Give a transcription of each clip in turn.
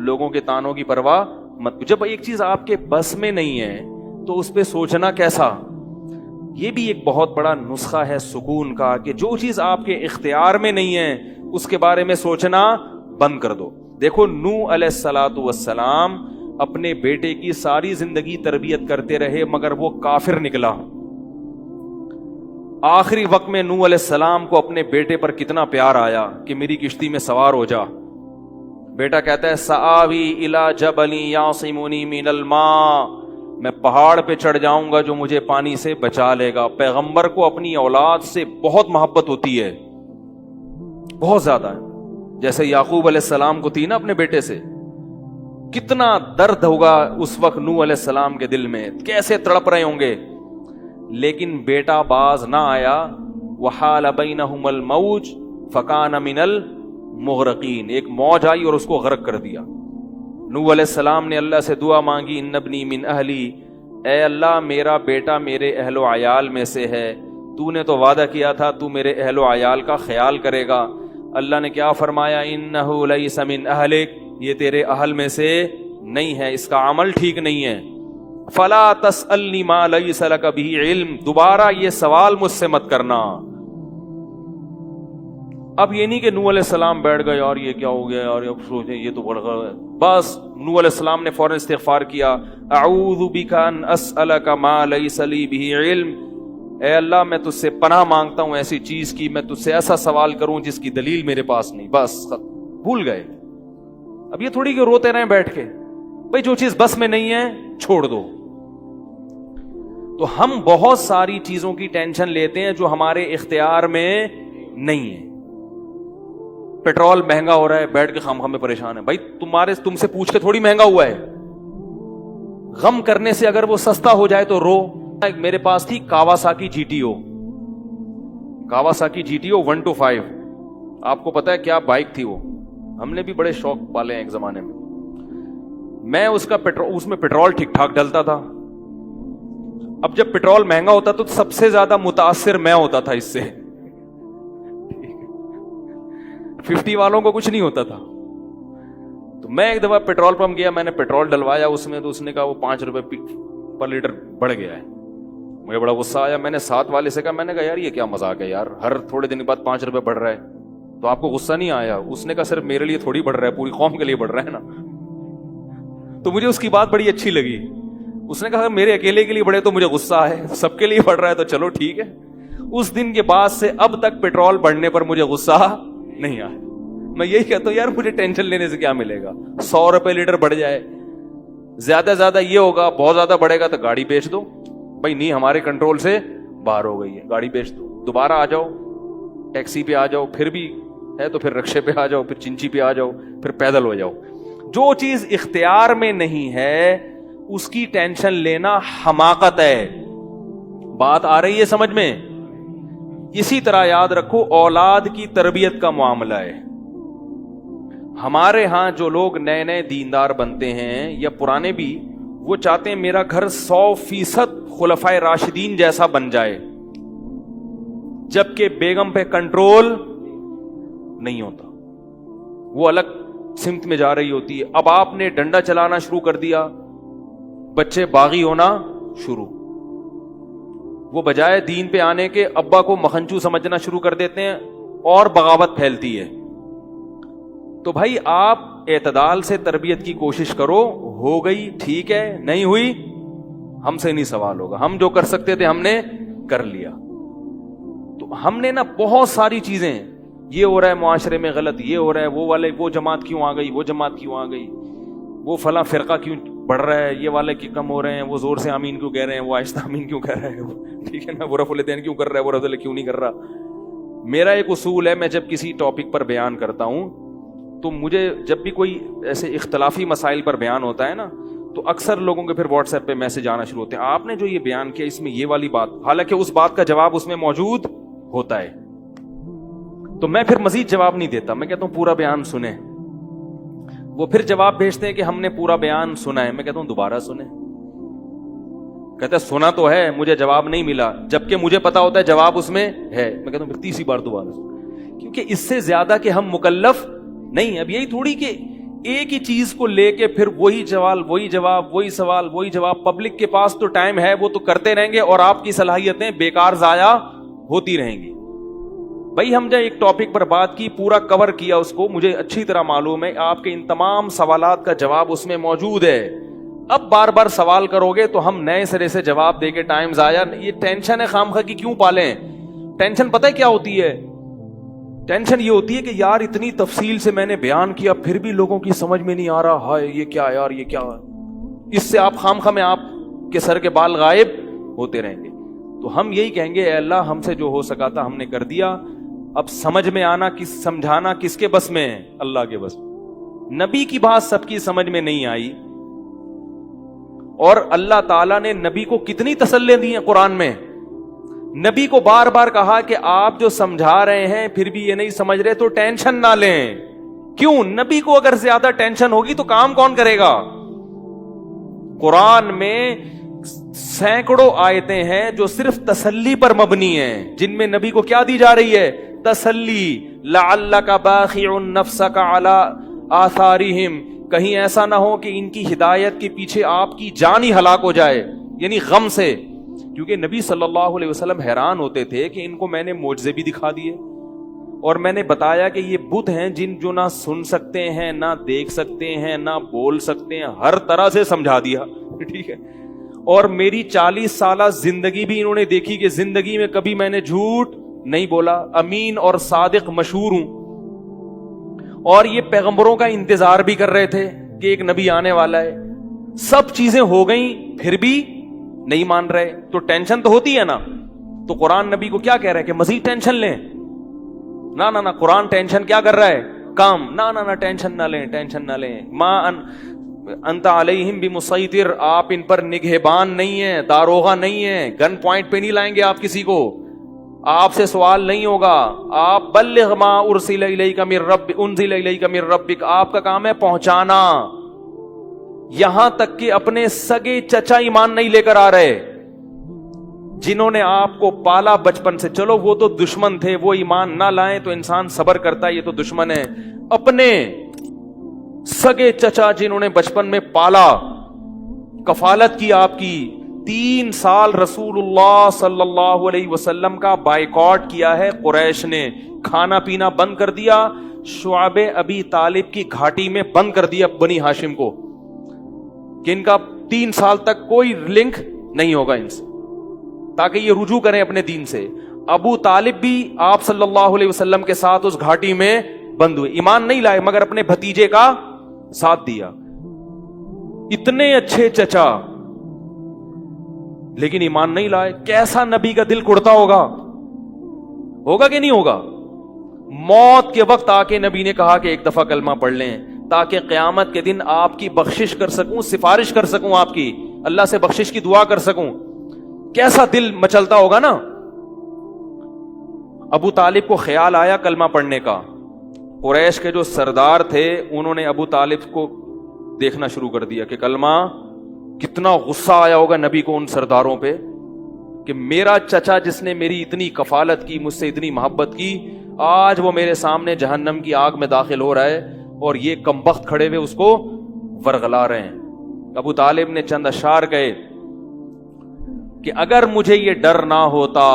لوگوں کے تانوں کی پرواہ مت. جب ایک چیز آپ کے بس میں نہیں ہے تو اس پہ سوچنا کیسا. یہ بھی ایک بہت بڑا نسخہ ہے سکون کا کہ جو چیز آپ کے اختیار میں نہیں ہے اس کے بارے میں سوچنا بند کر دو. دیکھو نوح علیہ الصلوۃ والسلام اپنے بیٹے کی ساری زندگی تربیت کرتے رہے مگر وہ کافر نکلا. آخری وقت میں نوح علیہ السلام کو اپنے بیٹے پر کتنا پیار آیا کہ میری کشتی میں سوار ہو جا. بیٹا کہتا ہے سآوی الی جبل یعصمنی من الماء, میں پہاڑ پہ چڑھ جاؤں گا جو مجھے پانی سے بچا لے گا. پیغمبر کو اپنی اولاد سے بہت محبت ہوتی ہے, بہت زیادہ ہے. جیسے یعقوب علیہ السلام کو تھی نا اپنے بیٹے سے. کتنا درد ہوگا اس وقت نوح علیہ السلام کے دل میں, کیسے تڑپ رہے ہوں گے. لیکن بیٹا باز نہ آیا. وحال بینہم الموج فکان من المغرقین, ایک موج آئی اور اس کو غرق کر دیا. نوح علیہ السلام نے اللہ سے دعا مانگی ان ابنی من اہلی, اے اللہ میرا بیٹا میرے اہل و عیال میں سے ہے, تو نے تو وعدہ کیا تھا تو میرے اہل و عیال کا خیال کرے گا. اللہ نے کیا فرمایا انہ لیس من اہلک, یہ تیرے اہل میں سے نہیں ہے, اس کا عمل ٹھیک نہیں ہے. فلا تسألنی ما لیس لک بہ علم, دوبارہ یہ سوال مجھ سے مت کرنا. اب یہ نہیں کہ نوح علیہ السلام بیٹھ گئے یار یہ کیا ہو گیا یار, اب سوچیں یہ تو بڑھ گیا. بس نوح علیہ السلام نے فوراً استغفار کیا. اعوذ بک ان اسألک ما لیس لی بہ علم, اے اللہ میں تجھ سے پناہ مانگتا ہوں ایسی چیز کی, میں تجھ سے ایسا سوال کروں جس کی دلیل میرے پاس نہیں. بس بھول گئے. اب یہ تھوڑی کہ روتے رہیں بیٹھ کے, بھئی جو چیز بس میں نہیں ہے چھوڑ دو. تو ہم بہت ساری چیزوں کی ٹینشن لیتے ہیں جو ہمارے اختیار میں نہیں ہے. پیٹرول مہنگا ہو رہا ہے, بیٹھ کے خام میں پریشان ہے. بھائی تم سے پوچھ کے تھوڑی مہنگا ہوا ہے. غم کرنے سے اگر وہ سستا ہو جائے تو رو. میرے پاس تھی Kawasaki G T O, Kawasaki G T O 125. آپ کو پتا ہے کیا بائک تھی وہ, ہم نے بھی بڑے شوق پالے ہیں ایک زمانے میں. میں اس میں پیٹرول ٹھیک ٹھاک ڈلتا تھا. اب جب پیٹرول مہنگا ہوتا تو سب سے زیادہ متاثر میں ہوتا تھا اس سے. 50 والوں کو کچھ نہیں ہوتا تھا. تو میں ایک دفعہ پیٹرول پمپ گیا, میں نے پیٹرول ڈلوایا اس میں, تو اس نے کہا وہ 5 روپے پر لیٹر بڑھ گیا ہے. مجھے بڑا غصہ آیا. میں نے ساتھ والے سے کہا, میں نے کہا یار یہ کیا مذاق ہے یار, ہر تھوڑے دن کے بعد 5 روپے بڑھ رہا ہے, تو آپ کو غصہ نہیں آیا؟ اس نے کہا صرف میرے لیے تھوڑی بڑھ رہا ہے, پوری قوم کے لیے بڑھ رہا ہے نا. تو مجھے اس کی بات بڑی اچھی لگی. اس نے کہا میرے اکیلے کے لیے بڑھے تو مجھے غصہ آئے, سب کے لیے بڑھ رہا ہے تو چلو ٹھیک ہے. اس دن کے بعد سے اب تک پیٹرول بڑھنے پر مجھے غصہ نہیں آیا. میں یہی کہتا ہوں یار مجھے ٹینشن لینے سے کیا ملے گا. 100 روپے لیٹر بڑھ جائے, زیادہ زیادہ یہ ہوگا, بہت زیادہ بڑھے گا تو گاڑی بیچ دو. بھائی نہیں ہمارے کنٹرول سے باہر ہو گئی ہے, گاڑی بیچ دو, دوبارہ آ جاؤ, ٹیکسی پہ آ جاؤ, پھر بھی ہے تو پھر رکشے پہ آ جاؤ, پھر چنچی پہ آ جاؤ, پھر پیدل ہو جاؤ. جو چیز اختیار میں نہیں ہے اس کی ٹینشن لینا حماقت ہے. بات آ رہی ہے سمجھ میں؟ اسی طرح یاد رکھو اولاد کی تربیت کا معاملہ ہے. ہمارے ہاں جو لوگ نئے نئے دیندار بنتے ہیں یا پرانے بھی, وہ چاہتے ہیں میرا گھر 100% خلفائے راشدین جیسا بن جائے, جبکہ بیگم پہ کنٹرول نہیں ہوتا, وہ الگ سمت میں جا رہی ہوتی ہے. اب آپ نے ڈنڈا چلانا شروع کر دیا, بچے باغی ہونا شروع. وہ بجائے دین پہ آنے کے ابا کو مکھنچو سمجھنا شروع کر دیتے ہیں اور بغاوت پھیلتی ہے. تو بھائی آپ اعتدال سے تربیت کی کوشش کرو, ہو گئی ٹھیک ہے, نہیں ہوئی ہم سے نہیں سوال ہوگا, ہم جو کر سکتے تھے ہم نے کر لیا. تو ہم نے نا بہت ساری چیزیں, یہ ہو رہا ہے معاشرے میں غلط, یہ ہو رہا ہے, وہ والے وہ جماعت کیوں آ گئی, وہ جماعت کیوں آ گئی, وہ فلاں فرقہ کیوں بڑھ رہا ہے, یہ والے کی کم ہو رہے ہیں, وہ زور سے آمین کیوں کہہ رہے ہیں, وہ آہستہ آمین کیوں کہہ رہے ہیں, ٹھیک ہے نا, وہ رفع الیدین کیوں کر رہا ہے, وہ رفع الیدین کیوں نہیں کر رہا. میرا ایک اصول ہے, میں جب کسی ٹاپک پر بیان کرتا ہوں تو مجھے جب بھی کوئی ایسے اختلافی مسائل پر بیان ہوتا ہے نا, تو اکثر لوگوں کے پھر واٹس ایپ پہ میسج آنا شروع ہوتے ہیں, آپ نے جو یہ بیان کیا اس میں یہ والی بات, حالانکہ اس بات کا جواب اس میں موجود ہوتا ہے. تو میں پھر مزید جواب نہیں دیتا, میں کہتا ہوں پورا بیان سنیں. وہ پھر جواب بھیجتے ہیں کہ ہم نے پورا بیان سنا ہے. میں کہتا ہوں دوبارہ سنیں. کہتے ہیں سنا تو ہے, مجھے جواب نہیں ملا, جبکہ مجھے پتا ہوتا ہے جواب اس میں ہے. میں کہتا ہوں پھر تیسری بار دوبارہ سنیں, کیونکہ اس سے زیادہ کہ ہم مکلف نہیں. اب یہی تھوڑی کہ ایک ہی چیز کو لے کے پھر وہی سوال وہی جواب وہی سوال وہی جواب. پبلک کے پاس تو ٹائم ہے, وہ تو کرتے رہیں گے اور آپ کی صلاحیتیں بیکار ضائع ہوتی رہیں گی. بھائی ہم جب ایک ٹاپک پر بات کی, پورا کور کیا اس کو, مجھے اچھی طرح معلوم ہے آپ کے ان تمام سوالات کا جواب اس میں موجود ہے. اب بار بار سوال کرو گے تو ہم نئے سرے سے جواب دے کے ٹائم ضائع. یہ ٹینشن ہے خامخواہ کی کیوں پالیں؟ ٹینشن پتہ ہے کیا ہوتی ہے؟ ٹینشن یہ ہوتی ہے کہ یار اتنی تفصیل سے میں نے بیان کیا پھر بھی لوگوں کی سمجھ میں نہیں آ رہا, ہائے یہ کیا یار, یہ کیا. اس سے آپ خامخواہ میں آپ کے سر کے بال غائب ہوتے رہیں گے. تو ہم یہی کہیں گے, اے اللہ ہم سے جو ہو سکا تھا ہم نے کر دیا. اب سمجھ میں آنا سمجھانا کس کے بس میں ہے؟ اللہ کے بس. نبی کی بات سب کی سمجھ میں نہیں آئی, اور اللہ تعالیٰ نے نبی کو کتنی تسلی دی ہیں قرآن میں. نبی کو بار بار کہا کہ آپ جو سمجھا رہے ہیں پھر بھی یہ نہیں سمجھ رہے تو ٹینشن نہ لیں. کیوں؟ نبی کو اگر زیادہ ٹینشن ہوگی تو کام کون کرے گا؟ قرآن میں سینکڑوں آیتیں ہیں جو صرف تسلی پر مبنی ہیں, جن میں نبی کو کیا دی جا رہی ہے؟ تسلی. لعلک باخع نفسک علی آثارہم, کہیں ایسا نہ ہو کہ ان کی ہدایت کے پیچھے آپ کی جان ہی ہلاک ہو جائے, یعنی غم سے. کیونکہ نبی صلی اللہ علیہ وسلم حیران ہوتے تھے کہ ان کو میں نے معجزے بھی دکھا دیے, اور میں نے بتایا کہ یہ بت ہیں جن جو نہ سن سکتے ہیں, نہ دیکھ سکتے ہیں, نہ بول سکتے ہیں, ہر طرح سے سمجھا دیا. ٹھیک ہے, اور میری 40 سالہ زندگی بھی انہوں نے دیکھی کہ زندگی میں کبھی میں نے جھوٹ نہیں بولا, امین اور صادق مشہور ہوں. اور یہ پیغمبروں کا انتظار بھی کر رہے تھے کہ ایک نبی آنے والا ہے. سب چیزیں ہو گئیں پھر بھی نہیں مان رہے, تو ٹینشن تو ہوتی ہے نا. تو قرآن نبی کو کیا کہہ رہا ہے کہ مزید ٹینشن لیں؟ نہ قرآن ٹینشن کیا کر رہا ہے؟ کام. نہ ٹینشن نہ لیں, ٹینشن نہ لیں. ما انت علیہم بمسیطر, آپ ان پر نگہبان نہیں ہیں, داروغہ نہیں ہیں, گن پوائنٹ پہ نہیں لائیں گے آپ کسی کو, آپ سے سوال نہیں ہوگا. آپ بلغ ما ارسل الیک من رب انزل الیک من ربک, آپ کا کام ہے پہنچانا. یہاں تک کہ اپنے سگے چچا ایمان نہیں لے کر آ رہے, جنہوں نے آپ کو پالا بچپن سے. چلو وہ تو دشمن تھے, وہ ایمان نہ لائیں تو انسان صبر کرتا ہے, یہ تو دشمن ہے. اپنے سگے چچا جنہوں نے بچپن میں پالا, کفالت کی آپ کی, 3 سال رسول اللہ صلی اللہ علیہ وسلم کا بائیکاٹ کیا ہے قریش نے, کھانا پینا بند کر دیا, شعب ابی طالب کی گھاٹی میں بند کر دیا بنی ہاشم کو, کہ ان کا 3 سال تک کوئی لنک نہیں ہوگا ان سے, تاکہ یہ رجوع کریں اپنے دین سے. ابو طالب بھی آپ صلی اللہ علیہ وسلم کے ساتھ اس گھاٹی میں بند ہوئے, ایمان نہیں لائے مگر اپنے بھتیجے کا ساتھ دیا. اتنے اچھے چچا لیکن ایمان نہیں لائے. کیسا نبی کا دل کڑتا ہوگا کہ نہیں ہوگا؟ موت کے وقت آ کے نبی نے کہا کہ ایک دفعہ کلمہ پڑھ لیں تاکہ قیامت کے دن آپ کی بخشش کر سکوں, سفارش کر سکوں, آپ کی اللہ سے بخشش کی دعا کر سکوں. کیسا دل مچلتا ہوگا نا. ابو طالب کو خیال آیا کلمہ پڑھنے کا. قریش کے جو سردار تھے انہوں نے ابو طالب کو دیکھنا شروع کر دیا کہ کلمہ, کتنا غصہ آیا ہوگا نبی کو ان سرداروں پہ کہ میرا چچا جس نے میری اتنی کفالت کی, مجھ سے اتنی محبت کی, آج وہ میرے سامنے جہنم کی آگ میں داخل ہو رہا ہے اور یہ کمبخت کھڑے ہوئے اس کو ورغلا رہے ہیں. ابو طالب نے چند اشعار کہے کہ اگر مجھے یہ ڈر نہ ہوتا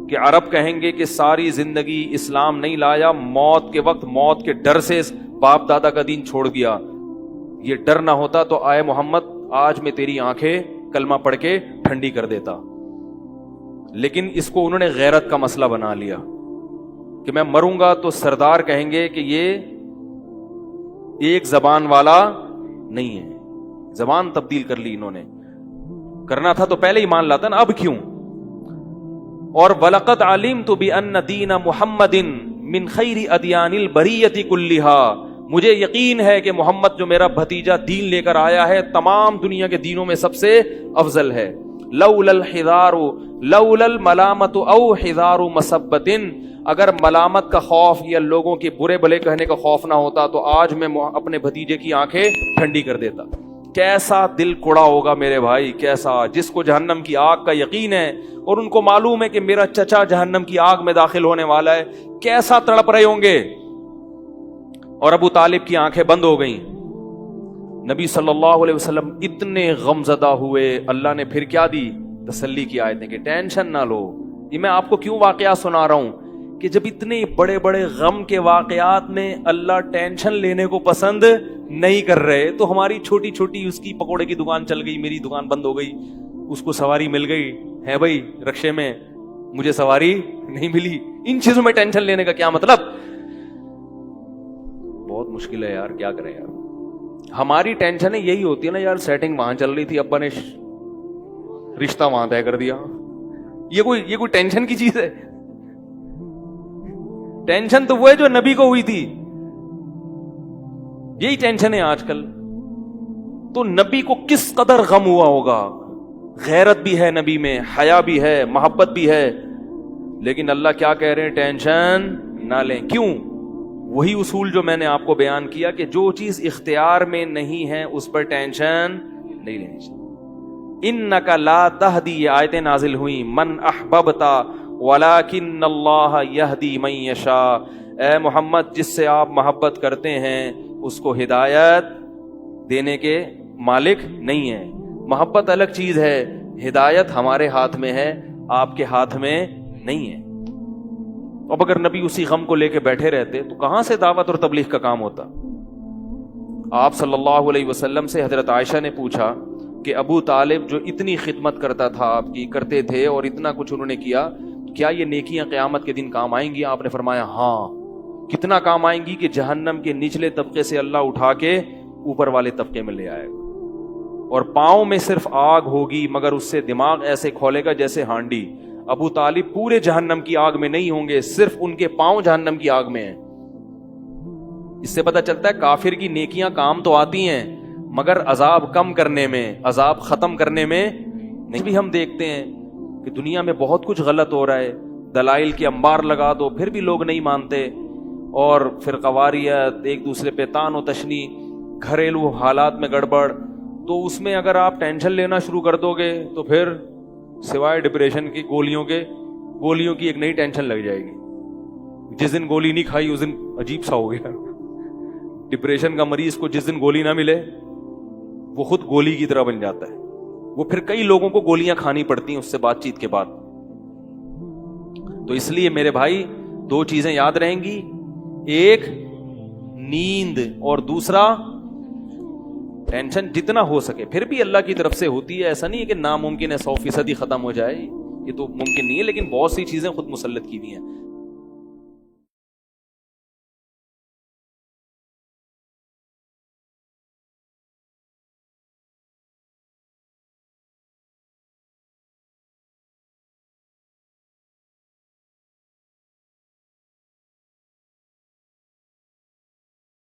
کہ عرب کہیں گے کہ ساری زندگی اسلام نہیں لایا, موت کے وقت موت کے ڈر سے باپ دادا کا دین چھوڑ دیا, یہ ڈر نہ ہوتا تو آئے محمد آج میں تیری آنکھیں کلمہ پڑھ کے ٹھنڈی کر دیتا. لیکن اس کو انہوں نے غیرت کا مسئلہ بنا لیا کہ میں مروں گا تو سردار کہیں گے کہ یہ ایک زبان والا نہیں ہے. زبان تبدیل کر لی انہوں نے, کرنا تھا تو پہلے ایمان لاتا نا, اب کیوں. اور وَلَقَدْ عَلِمْتُ بِأَنَّ دِينَ مُحَمَّدٍ مِّن خَيْرِ أَدْيَانِ الْبَرِيَّةِ كُلِّهَا, مجھے یقین ہے کہ محمد جو میرا بھتیجا دین لے کر آیا ہے تمام دنیا کے دینوں میں سب سے افضل ہے. لولا الحذار لولا الملامت او حذار مسبت, اگر ملامت کا خوف یا لوگوں کے برے بھلے کہنے کا خوف نہ ہوتا تو آج میں اپنے بھتیجے کی آنکھیں ٹھنڈی کر دیتا. کیسا دل کوڑا ہوگا میرے بھائی, کیسا, جس کو جہنم کی آگ کا یقین ہے اور ان کو معلوم ہے کہ میرا چچا جہنم کی آگ میں داخل ہونے والا ہے, کیسا تڑپ رہے ہوں گے. اور ابو طالب کی آنکھیں بند ہو گئیں. نبی صلی اللہ علیہ وسلم اتنے غمزدہ ہوئے. اللہ نے پھر کیا دی؟ تسلی کی آیتیں کہ ٹینشن نہ لو. یہ میں آپ کو کیوں واقعات سنا رہا ہوں کہ جب اتنے بڑے بڑے غم کے واقعات میں اللہ ٹینشن لینے کو پسند نہیں کر رہے, تو ہماری چھوٹی چھوٹی, اس کی پکوڑے کی دکان چل گئی, میری دکان بند ہو گئی, اس کو سواری مل گئی ہے بھائی رکشے میں, مجھے سواری نہیں ملی, ان چیزوں میں ٹینشن لینے کا کیا مطلب؟ بہت مشکل ہے یار, کیا کریں یار. ہماری ٹینشن یہی ہوتی ہے نا یار, سیٹنگ وہاں چل رہی تھی, ابا نے رشتہ وہاں طے کر دیا. یہ کوئی ٹینشن کی چیز ہے؟ ٹینشن تو وہ ہے جو نبی کو ہوئی تھی. یہی ٹینشن ہے آج کل. تو نبی کو کس قدر غم ہوا ہوگا. غیرت بھی ہے نبی میں, حیا بھی ہے, محبت بھی ہے, لیکن اللہ کیا کہہ رہے ہیں؟ ٹینشن نہ لیں. کیوں؟ وہی اصول جو میں نے آپ کو بیان کیا کہ جو چیز اختیار میں نہیں ہے اس پر ٹینشن نہیں لینی چاہیے. انک لا تہدی, یہ آیتیں نازل ہوئیں, من احببتا ولکن اللہ یہدی من یشاء. اے محمد, جس سے آپ محبت کرتے ہیں اس کو ہدایت دینے کے مالک نہیں ہیں. محبت الگ چیز ہے, ہدایت ہمارے ہاتھ میں ہے, آپ کے ہاتھ میں نہیں ہے. اب اگر نبی اسی غم کو لے کے بیٹھے رہتے تو کہاں سے دعوت اور تبلیغ کا کام ہوتا؟ آپ صلی اللہ علیہ وسلم سے حضرت عائشہ نے پوچھا کہ ابو طالب جو اتنی خدمت کرتا تھا, آپ کی کرتے تھے, اور اتنا کچھ انہوں نے کیا, کیا یہ نیکیاں قیامت کے دن کام آئیں گی؟ آپ نے فرمایا ہاں. کتنا کام آئیں گی کہ جہنم کے نچلے طبقے سے اللہ اٹھا کے اوپر والے طبقے میں لے آئے گا, اور پاؤں میں صرف آگ ہوگی مگر اس سے دماغ ایسے کھولے گا جیسے ہانڈی. ابو طالب پورے جہنم کی آگ میں نہیں ہوں گے, صرف ان کے پاؤں جہنم کی آگ میں ہیں. اس سے پتہ چلتا ہے کافر کی نیکیاں کام تو آتی ہیں مگر عذاب کم کرنے میں, عذاب ختم کرنے میں نہیں. بھی ہم دیکھتے ہیں کہ دنیا میں بہت کچھ غلط ہو رہا ہے, دلائل کے انبار لگا دو پھر بھی لوگ نہیں مانتے, اور فرقواریت, ایک دوسرے پہ تان و تشنی, گھریلو حالات میں گڑبڑ. تو اس میں اگر آپ ٹینشن لینا شروع کر دو گے تو پھر سوائے ڈپریشن کی گولیوں کی ایک نئی ٹینشن لگ جائے گی. جس دن گولی نہیں کھائی اس دن عجیب سا ہو گیا. ڈپریشن کا مریض کو جس دن گولی نہ ملے وہ خود گولی کی طرح بن جاتا ہے. وہ پھر کئی لوگوں کو گولیاں کھانی پڑتی ہیں اس سے بات چیت کے بعد. تو اس لیے میرے بھائی دو چیزیں یاد رہیں گی, ایک نیند اور دوسرا ٹینشن. جتنا ہو سکے, پھر بھی اللہ کی طرف سے ہوتی ہے, ایسا نہیں ہے کہ ناممکن ہے 100% ختم ہو جائے, یہ تو ممکن نہیں ہے, لیکن بہت سی چیزیں خود مسلط کی ہوئی ہیں.